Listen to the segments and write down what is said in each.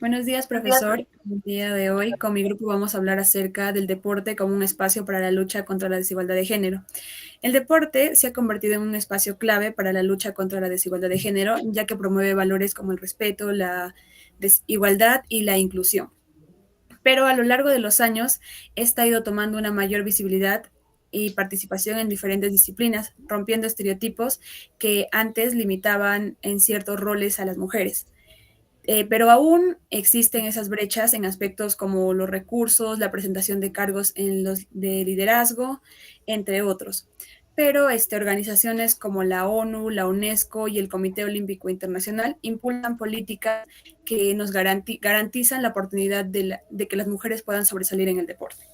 Buenos días, profesor. El día de hoy con mi grupo vamos a hablar acerca del deporte como un espacio para la lucha contra la desigualdad de género. El deporte se ha convertido en un espacio clave para la lucha contra la desigualdad de género, ya que promueve valores como el respeto, la desigualdad y la inclusión. Pero a lo largo de los años, esta ha ido tomando una mayor visibilidad y participación en diferentes disciplinas, rompiendo estereotipos que antes limitaban en ciertos roles a las mujeres. Pero aún existen esas brechas en aspectos como los recursos, la presentación de cargos en los de liderazgo, entre otros. Pero organizaciones como la ONU, la UNESCO y el Comité Olímpico Internacional impulsan políticas que nos garantizan la oportunidad de que las mujeres puedan sobresalir en el deporte.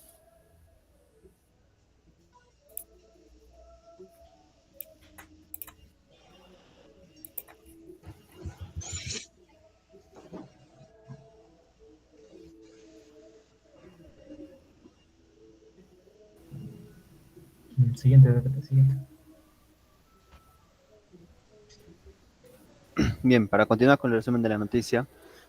Siguiente, repete, siguiente. Bien, para continuar con el resumen de la noticia,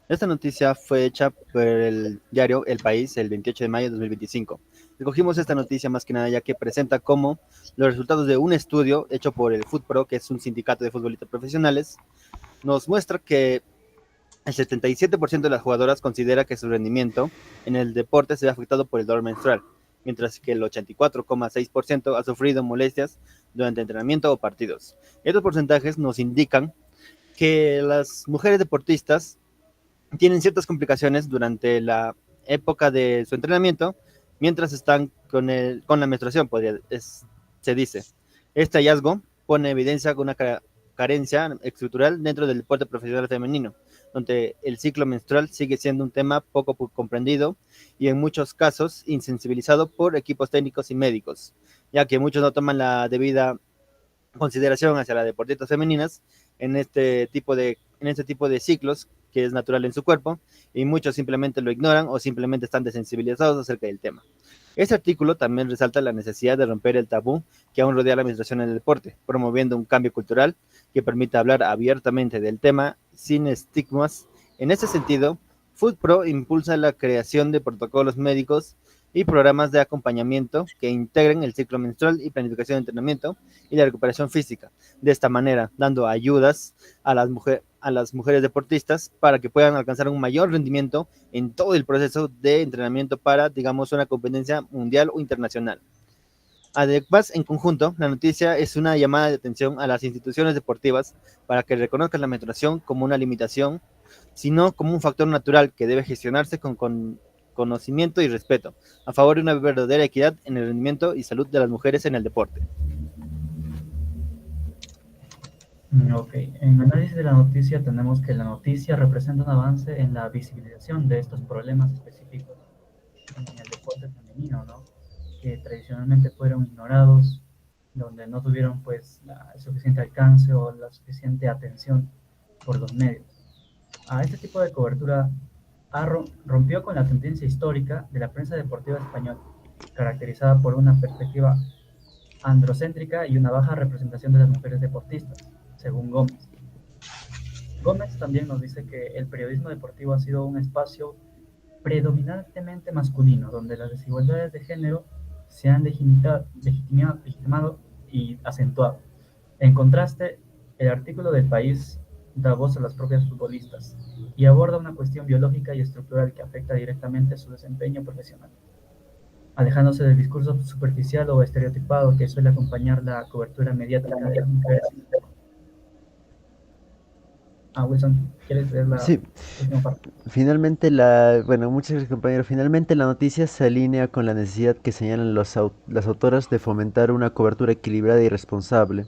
esta noticia fue hecha por el diario El País el 28 de mayo de 2025. Escogimos esta noticia más que nada ya que presenta cómo los resultados de un estudio hecho por el FUTPRO, que es un sindicato de futbolistas profesionales, nos muestra que el 77% de las jugadoras considera que su rendimiento en el deporte se ve afectado por el dolor menstrual, mientras que el 84,6% ha sufrido molestias durante entrenamiento o partidos. Estos porcentajes nos indican que las mujeres deportistas tienen ciertas complicaciones durante la época de su entrenamiento mientras están con la menstruación, se dice. Este hallazgo pone en evidencia una carencia estructural dentro del deporte profesional femenino, donde el ciclo menstrual sigue siendo un tema poco comprendido y en muchos casos insensibilizado por equipos técnicos y médicos, ya que muchos no toman la debida consideración hacia las deportistas femeninas en este tipo de ciclos que es natural en su cuerpo y muchos simplemente lo ignoran o simplemente están desensibilizados acerca del tema. Este artículo también resalta la necesidad de romper el tabú que aún rodea la administración en el deporte, promoviendo un cambio cultural que permita hablar abiertamente del tema sin estigmas. En este sentido, FoodPro impulsa la creación de protocolos médicos y programas de acompañamiento que integren el ciclo menstrual y planificación de entrenamiento y la recuperación física. De esta manera, dando ayudas a las mujeres deportistas para que puedan alcanzar un mayor rendimiento en todo el proceso de entrenamiento para, digamos, una competencia mundial o internacional. Además, en conjunto, la noticia es una llamada de atención a las instituciones deportivas para que reconozcan la menstruación como una limitación, sino como un factor natural que debe gestionarse con conocimiento y respeto, a favor de una verdadera equidad en el rendimiento y salud de las mujeres en el deporte. Ok, en análisis de la noticia tenemos que la noticia representa un avance en la visibilización de estos problemas específicos en el deporte femenino, ¿no? Que tradicionalmente fueron ignorados, donde no tuvieron pues el suficiente alcance o la suficiente atención por los medios. A este tipo de cobertura rompió con la tendencia histórica de la prensa deportiva española, caracterizada por una perspectiva androcéntrica y una baja representación de las mujeres deportistas, según Gómez. Gómez también nos dice que el periodismo deportivo ha sido un espacio predominantemente masculino, donde las desigualdades de género se han legitimado y acentuado. En contraste, el artículo del País da voz a las propias futbolistas y aborda una cuestión biológica y estructural que afecta directamente a su desempeño profesional, alejándose del discurso superficial o estereotipado que suele acompañar la cobertura mediática de las mujeres. Wilson, ¿quieres leer la Sí, última parte? finalmente bueno, muchas gracias compañero. Finalmente la noticia se alinea con la necesidad que señalan las autoras de fomentar una cobertura equilibrada y responsable,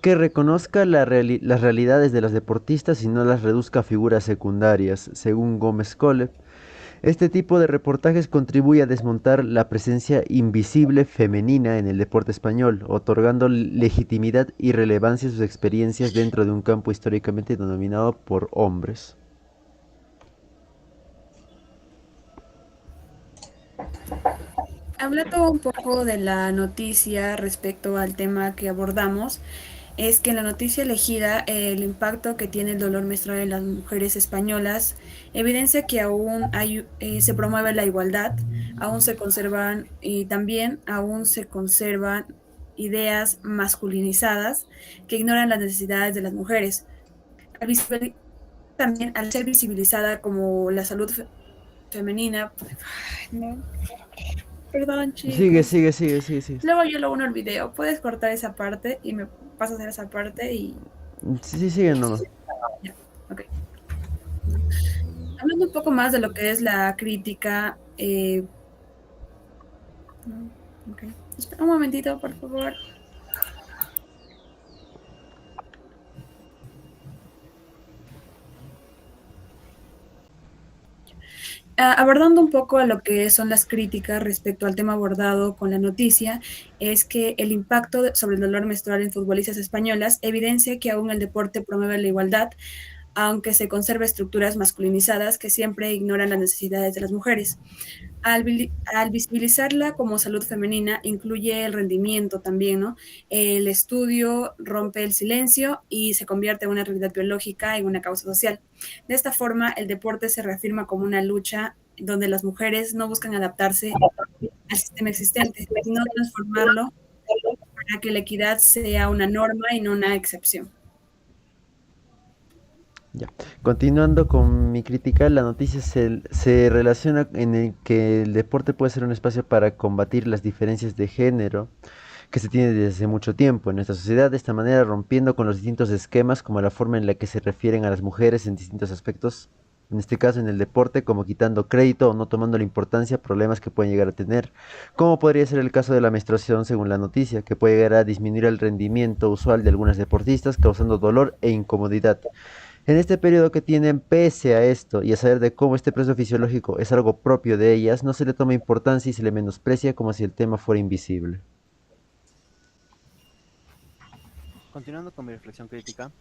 que reconozca las realidades de las deportistas y no las reduzca a figuras secundarias, según Gómez Cole. Este tipo de reportajes contribuye a desmontar la presencia invisible femenina en el deporte español, otorgando legitimidad y relevancia a sus experiencias dentro de un campo históricamente dominado por hombres. Hablando un poco de la noticia respecto al tema que abordamos, es que en la noticia elegida el impacto que tiene el dolor menstrual en las mujeres españolas evidencia que aún se promueve la igualdad, aún se conservan y también aún se conservan ideas masculinizadas que ignoran las necesidades de las mujeres. Al también al ser visibilizada como la salud femenina, no, perdón Sigue, chicos, sigue, sigue, sigue, sigue. luego yo lo uno el video, puedes cortar esa parte y me pasas a hacer esa parte y Sí, sí, sigue nomás. ya, ok. Hablando un poco más de lo que es la crítica, okay. Espera un momentito, por favor. Abordando un poco a lo que son las críticas respecto al tema abordado con la noticia, es que el impacto sobre el dolor menstrual en futbolistas españolas evidencia que aún el deporte promueve la igualdad, aunque se conserva estructuras masculinizadas que siempre ignoran las necesidades de las mujeres. Al visibilizarla como salud femenina, incluye el rendimiento también, ¿no? El estudio rompe el silencio y se convierte en una realidad biológica, en una causa social. De esta forma, el deporte se reafirma como una lucha donde las mujeres no buscan adaptarse al sistema existente, sino transformarlo para que la equidad sea una norma y no una excepción. Ya. Continuando con mi crítica, la noticia se relaciona en el que el deporte puede ser un espacio para combatir las diferencias de género que se tiene desde hace mucho tiempo en nuestra sociedad, de esta manera rompiendo con los distintos esquemas como la forma en la que se refieren a las mujeres en distintos aspectos, en este caso en el deporte, como quitando crédito o no tomando la importancia, problemas que pueden llegar a tener, como podría ser el caso de la menstruación según la noticia, que puede llegar a disminuir el rendimiento usual de algunas deportistas, causando dolor e incomodidad. En este periodo que tienen, pese a esto y a saber de cómo este proceso fisiológico es algo propio de ellas, no se le toma importancia y se le menosprecia como si el tema fuera invisible. Continuando con mi reflexión crítica,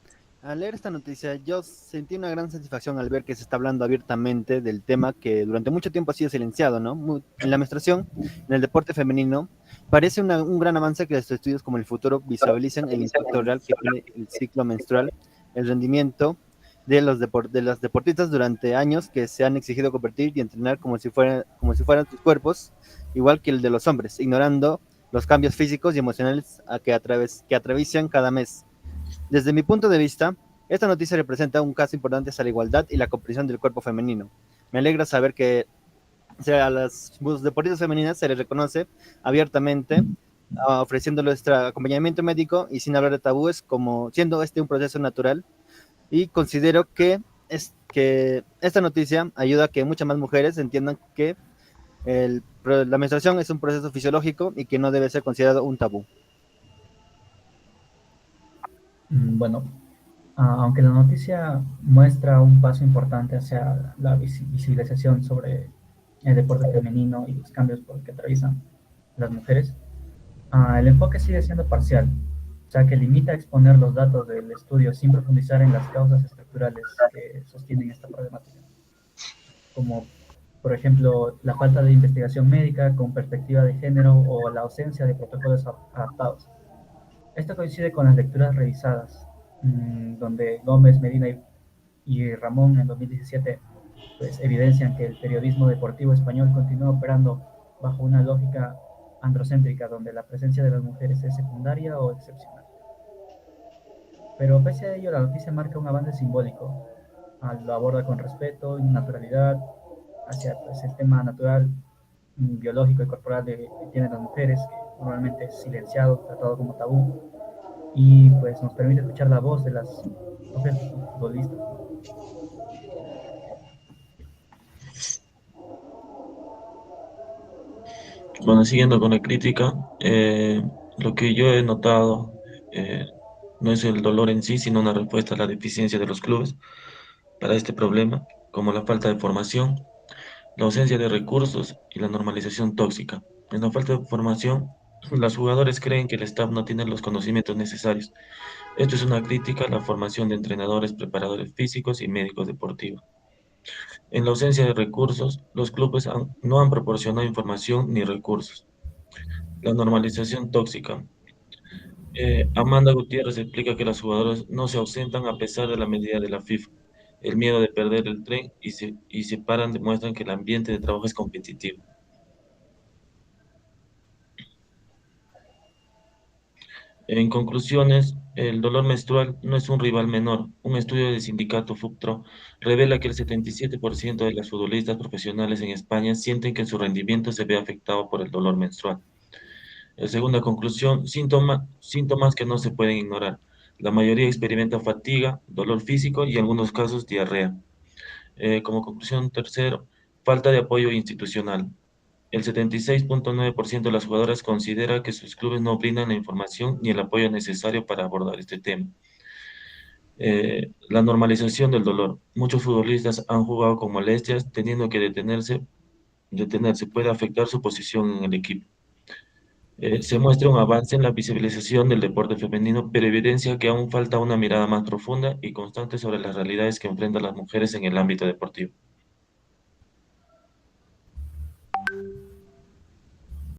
al leer esta noticia yo sentí una gran satisfacción al ver que se está hablando abiertamente del tema que durante mucho tiempo ha sido silenciado, ¿no? En la menstruación, en el deporte femenino, parece un gran avance que los estudios como el futuro visualicen el impacto real que tiene el ciclo menstrual, el rendimiento de las deportistas durante años que se han exigido competir y entrenar como si fueran sus cuerpos, igual que el de los hombres, ignorando los cambios físicos y emocionales que atraviesan cada mes. Desde mi punto de vista, esta noticia representa un caso importante hacia la igualdad y la comprensión del cuerpo femenino. Me alegra saber que a las deportistas femeninas se les reconoce abiertamente, ofreciéndoles este acompañamiento médico y sin hablar de tabúes, como siendo este un proceso natural. Y considero que esta noticia ayuda a que muchas más mujeres entiendan que la menstruación es un proceso fisiológico y que no debe ser considerado un tabú. Bueno, aunque la noticia muestra un paso importante hacia la visibilización sobre el deporte femenino y los cambios por que atraviesan las mujeres, el enfoque sigue siendo parcial, o sea que limita a exponer los datos del estudio sin profundizar en las causas estructurales que sostienen esta problemática, como por ejemplo la falta de investigación médica con perspectiva de género o la ausencia de protocolos adaptados. Esto coincide con las lecturas revisadas, donde Gómez, Medina y Ramón en 2017 pues, evidencian que el periodismo deportivo español continúa operando bajo una lógica androcéntrica, donde la presencia de las mujeres es secundaria o excepcional. Pero pese a ello, la noticia marca un avance simbólico, lo aborda con respeto y naturalidad hacia pues, el tema natural, biológico y corporal que tienen las mujeres, que normalmente es silenciado, tratado como tabú, y pues nos permite escuchar la voz de las mujeres futbolistas. Bueno, siguiendo con la crítica, lo que yo he notado eh, no es el dolor en sí, sino una respuesta a la deficiencia de los clubes para este problema, como la falta de formación, la ausencia de recursos y la normalización tóxica. En la falta de formación, los jugadores creen que el staff no tiene los conocimientos necesarios. Esto es una crítica a la formación de entrenadores, preparadores físicos y médicos deportivos. En la ausencia de recursos, los clubes no han proporcionado información ni recursos. La normalización tóxica. Amanda Gutiérrez explica que las jugadoras no se ausentan a pesar de la medida de la FIFA. El miedo de perder el tren y se paran demuestran que el ambiente de trabajo es competitivo. En conclusiones, el dolor menstrual no es un rival menor. Un estudio del sindicato FUCTRO revela que el 77% de las futbolistas profesionales en España sienten que su rendimiento se ve afectado por el dolor menstrual. Segunda conclusión, síntomas que no se pueden ignorar. La mayoría experimenta fatiga, dolor físico y en algunos casos diarrea. Como conclusión, tercero, falta de apoyo institucional. El 76.9% de las jugadoras considera que sus clubes no brindan la información ni el apoyo necesario para abordar este tema. La normalización del dolor. Muchos futbolistas han jugado con molestias, teniendo que detenerse puede afectar su posición en el equipo. Se muestra un avance en la visibilización del deporte femenino, pero evidencia que aún falta una mirada más profunda y constante sobre las realidades que enfrentan las mujeres en el ámbito deportivo.